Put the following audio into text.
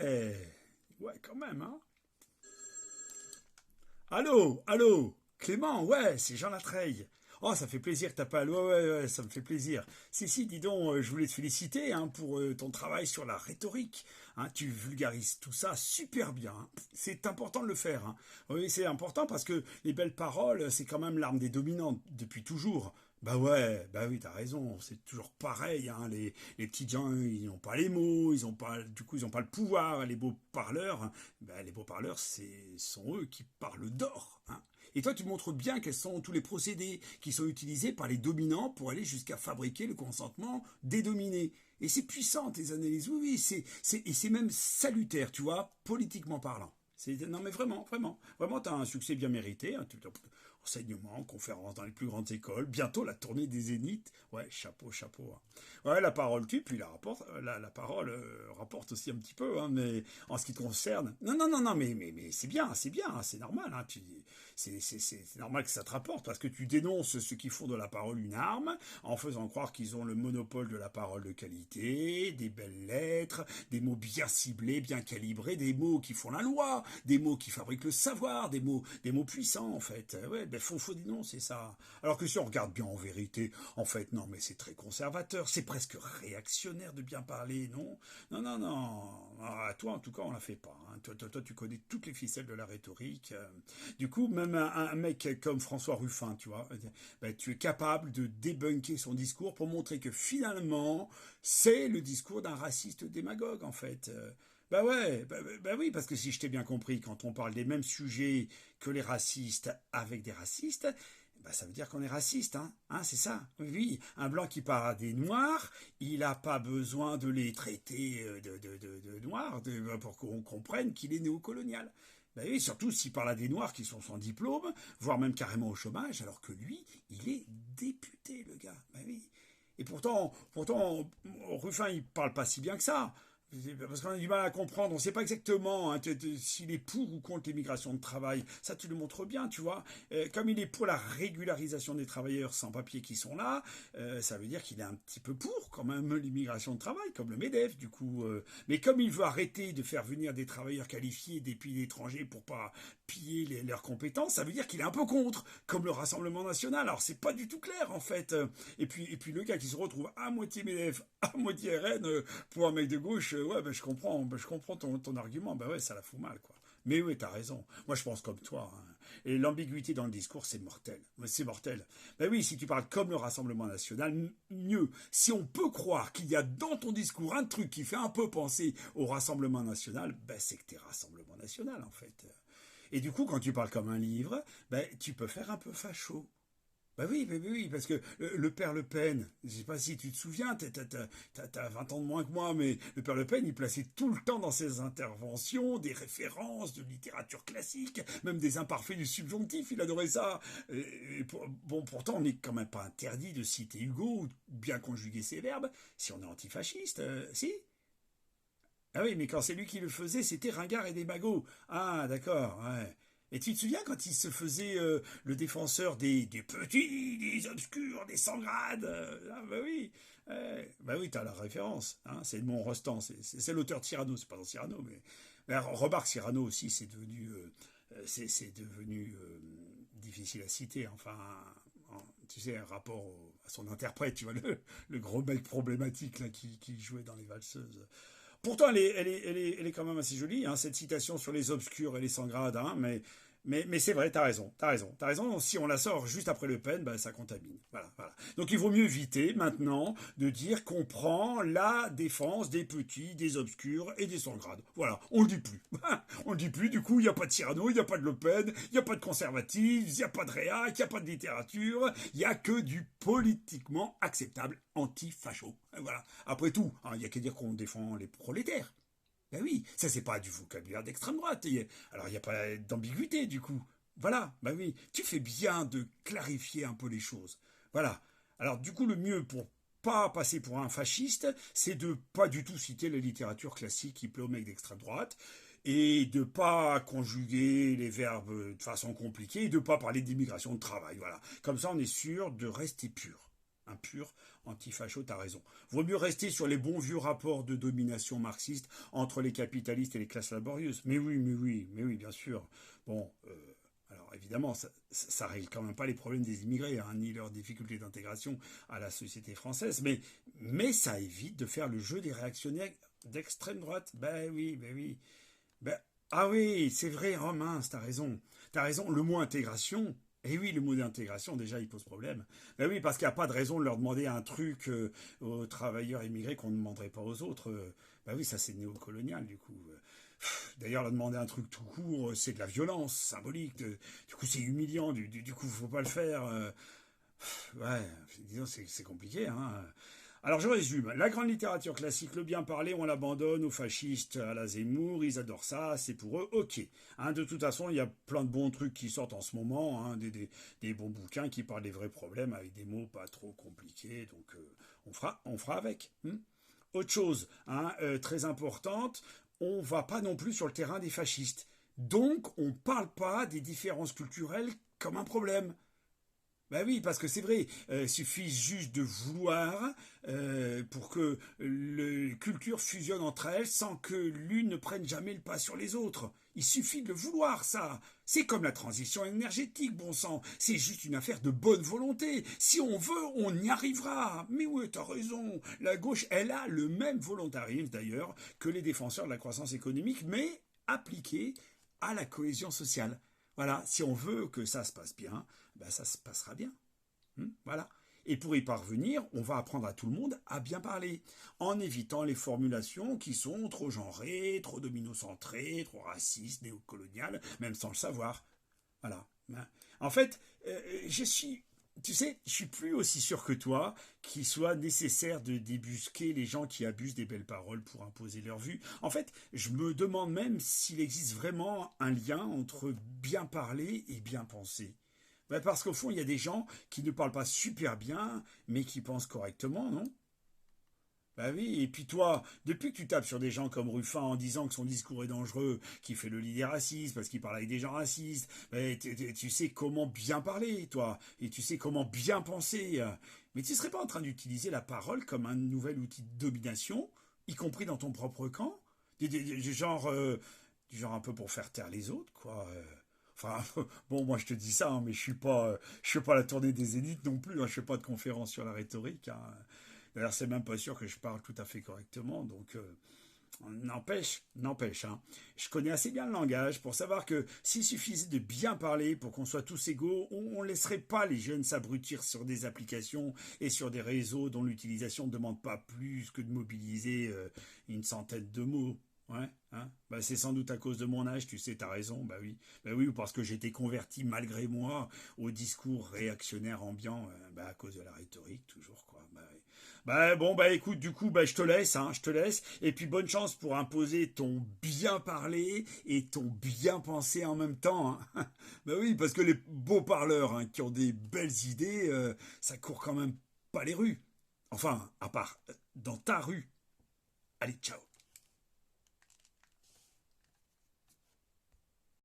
ouais, ouais, quand même, hein. Allô, allô, Clément, ouais, c'est Jean Latreille. Oh, ça fait plaisir que t'appelles. Ouais, ouais, ouais, ça me fait plaisir. Si, dis donc, je voulais te féliciter hein, pour ton travail sur la rhétorique. Hein, tu vulgarises tout ça super bien. Hein. C'est important de le faire. Hein. Oui, c'est important parce que les belles paroles, c'est quand même l'arme des dominants depuis toujours. Bah ouais, bah oui, t'as raison, c'est toujours pareil. Hein. Les petits gens, ils n'ont pas les mots, ils ont pas, du coup, ils n'ont pas le pouvoir. Les beaux parleurs, hein, bah, les beaux parleurs, sont eux qui parlent d'or. Hein. Et toi, tu montres bien quels sont tous les procédés qui sont utilisés par les dominants pour aller jusqu'à fabriquer le consentement des dominés. Et c'est puissant, tes analyses. Oui, oui, et c'est même salutaire, tu vois, politiquement parlant. Non mais vraiment, vraiment, vraiment, tu as un succès bien mérité. Hein, enseignement, conférences dans les plus grandes écoles, bientôt la tournée des Zéniths. Ouais, chapeau, chapeau. Hein. Ouais, la parole tue, puis la parole rapporte aussi un petit peu, hein, mais en ce qui te concerne. Non, non, non, non, mais c'est bien, hein, c'est normal. Hein, c'est normal que ça te rapporte, parce que tu dénonces ceux qui font de la parole une arme, en faisant croire qu'ils ont le monopole de la parole de qualité, des belles lettres, des mots bien ciblés, bien calibrés, des mots qui font la loi, des mots qui fabriquent le savoir, des mots puissants en fait. Ouais, ben faut dénoncer ça. Alors que si on regarde bien en vérité, en fait non, mais c'est très conservateur, c'est presque réactionnaire de bien parler, non? Non, non, non. Ah, toi en tout cas on la fait pas. Hein. Toi, tu connais toutes les ficelles de la rhétorique. Du coup même un mec comme François Ruffin, tu vois, ben, tu es capable de débunker son discours pour montrer que finalement c'est le discours d'un raciste démagogue en fait. Bah ouais, bah oui, parce que si je t'ai bien compris, quand on parle des mêmes sujets que les racistes avec des racistes, bah ça veut dire qu'on est raciste, hein, c'est ça. Oui, un blanc qui parle à des noirs, il n'a pas besoin de les traiter de noirs pour qu'on comprenne qu'il est néocolonial. Ben oui, surtout s'il parle à des noirs qui sont sans diplôme, voire même carrément au chômage, alors que lui, il est député, le gars. Ben oui. Et pourtant, Ruffin, il parle pas si bien que ça. Parce qu'on a du mal à comprendre, on ne sait pas exactement hein, s'il est pour ou contre l'immigration de travail. Ça, tu le montres bien, tu vois. Comme il est pour la régularisation des travailleurs sans papier qui sont là, ça veut dire qu'il est un petit peu pour quand même l'immigration de travail, comme le MEDEF, du coup. Mais comme il veut arrêter de faire venir des travailleurs qualifiés des pays étrangers pour pas piller leurs compétences, ça veut dire qu'il est un peu contre, comme le Rassemblement national. Alors, c'est pas du tout clair, en fait. Et puis le gars qui se retrouve à moitié MEDEF, à moitié RN, pour un mec de gauche, ouais, je comprends ton argument. Ben ouais, ça la fout mal, quoi. Mais oui, t'as raison. Moi, je pense comme toi. Hein. Et l'ambiguïté dans le discours, c'est mortel. C'est mortel. Ben oui, si tu parles comme le Rassemblement national, mieux. Si on peut croire qu'il y a dans ton discours un truc qui fait un peu penser au Rassemblement national, ben c'est que t'es Rassemblement national, en fait. Et du coup, quand tu parles comme un livre, ben tu peux faire un peu facho. Bah oui, parce que le père Le Pen, je sais pas si tu te souviens, t'as 20 ans de moins que moi, mais le père Le Pen, il plaçait tout le temps dans ses interventions des références de littérature classique, même des imparfaits du subjonctif, il adorait ça. Bon, pourtant, on n'est quand même pas interdit de citer Hugo ou de bien conjuguer ses verbes si on est antifasciste, si. Ah oui, mais quand c'est lui qui le faisait, c'était Ringard et des magots. Ah, d'accord, ouais. Et tu te souviens quand il se faisait le défenseur des petits, des obscurs, des sans grades ah, bah oui. Bah oui, t'as la référence. Hein, c'est Edmond Rostand, c'est l'auteur de Cyrano, c'est pas dans Cyrano, mais alors, remarque, Cyrano aussi, c'est devenu difficile à citer. Enfin, tu sais, un rapport à son interprète, tu vois, le gros mec problématique là, qui jouait dans les valseuses. Pourtant, elle est quand même assez jolie, hein, cette citation sur les obscurs et les sans grades, hein, mais c'est vrai, t'as raison. Si on la sort juste après Le Pen, bah, ça contamine. Voilà, voilà. Donc il vaut mieux éviter maintenant de dire qu'on prend la défense des petits, des obscurs et des sans grades. Voilà, on le dit plus. On le dit plus, du coup, il n'y a pas de Cyrano, il n'y a pas de Le Pen, il n'y a pas de conservatisme, il n'y a pas de réac, il n'y a pas de littérature, il n'y a que du politiquement acceptable anti-facho. Voilà. Après tout, hein, il n'y a qu'à dire qu'on défend les prolétaires. Ben oui, ça c'est pas du vocabulaire d'extrême droite. Alors il n'y a pas d'ambiguïté du coup. Voilà, ben oui, tu fais bien de clarifier un peu les choses. Voilà. Alors du coup le mieux pour pas passer pour un fasciste, c'est de pas du tout citer la littérature classique qui plaît aux mecs d'extrême droite et de pas conjuguer les verbes de façon compliquée et de pas parler d'immigration de travail. Voilà. Comme ça on est sûr de rester pur. un pur antifacho, t'as raison. Vaut mieux rester sur les bons vieux rapports de domination marxiste entre les capitalistes et les classes laborieuses. Mais oui, bien sûr. Bon, alors évidemment, ça règle quand même pas les problèmes des immigrés, hein, ni leurs difficultés d'intégration à la société française, mais ça évite de faire le jeu des réactionnaires d'extrême droite. Ben oui, ben oui. Ben, ah oui, c'est vrai, oh mince, t'as raison. T'as raison, le mot intégration. Et oui, le mot d'intégration, déjà, il pose problème. Ben oui, parce qu'il n'y a pas de raison de leur demander un truc aux travailleurs immigrés qu'on ne demanderait pas aux autres. Ben oui, ça c'est néocolonial, du coup. D'ailleurs, leur demander un truc tout court, c'est de la violence symbolique. Du coup, c'est humiliant. Du coup, faut pas le faire. Ouais, disons, c'est compliqué, hein. Alors je résume, la grande littérature classique, le bien parler, on l'abandonne aux fascistes, à la Zemmour, ils adorent ça, c'est pour eux, ok. Hein, de toute façon, il y a plein de bons trucs qui sortent en ce moment, hein, des bons bouquins qui parlent des vrais problèmes avec des mots pas trop compliqués, donc on fera avec. Autre chose, hein, très importante, on va pas non plus sur le terrain des fascistes. Donc on parle pas des différences culturelles comme un problème. Ben oui, parce que c'est vrai, il suffit juste de vouloir pour que les cultures fusionnent entre elles sans que l'une ne prenne jamais le pas sur les autres. Il suffit de le vouloir, ça. C'est comme la transition énergétique, bon sang. C'est juste une affaire de bonne volonté. Si on veut, on y arrivera. Mais oui, t'as raison. La gauche, elle a le même volontarisme, d'ailleurs, que les défenseurs de la croissance économique, mais appliqué à la cohésion sociale. Voilà, si on veut que ça se passe bien, ben ça se passera bien. Voilà. Et pour y parvenir, on va apprendre à tout le monde à bien parler, en évitant les formulations qui sont trop genrées, trop dominocentrées, trop racistes, néocoloniales, même sans le savoir. Voilà. En fait, tu sais, je suis plus aussi sûr que toi qu'il soit nécessaire de débusquer les gens qui abusent des belles paroles pour imposer leur vue. En fait, je me demande même s'il existe vraiment un lien entre bien parler et bien penser. Ben parce qu'au fond, il y a des gens qui ne parlent pas super bien, mais qui pensent correctement, non? Bah oui, et puis toi, depuis que tu tapes sur des gens comme Ruffin en disant que son discours est dangereux, qu'il fait le lit des racistes, parce qu'il parle avec des gens racistes, bah, tu sais comment bien parler, toi, et tu sais comment bien penser. Mais tu ne serais pas en train d'utiliser la parole comme un nouvel outil de domination, y compris dans ton propre camp? Du genre un peu pour faire taire les autres, quoi. Enfin, bon, moi je te dis ça, hein, mais je suis pas à la tournée des Zéniths non plus, hein, je fais pas de conférence sur la rhétorique, hein. D'ailleurs, c'est même pas sûr que je parle tout à fait correctement, donc n'empêche, hein. Je connais assez bien le langage pour savoir que s'il suffisait de bien parler pour qu'on soit tous égaux, on laisserait pas les jeunes s'abrutir sur des applications et sur des réseaux dont l'utilisation ne demande pas plus que de mobiliser une centaine de mots. Ouais, hein, bah c'est sans doute à cause de mon âge, tu sais, t'as raison, bah oui, ou parce que j'ai été converti malgré moi au discours réactionnaire ambiant, bah à cause de la rhétorique toujours, quoi. Bah, ouais. Bah bon, bah écoute, du coup, bah je te laisse, hein, je te laisse, et puis bonne chance pour imposer ton bien parler et ton bien penser en même temps, hein. Bah oui, parce que les beaux parleurs, hein, qui ont des belles idées, ça court quand même pas les rues. Enfin, à part dans ta rue. Allez, ciao.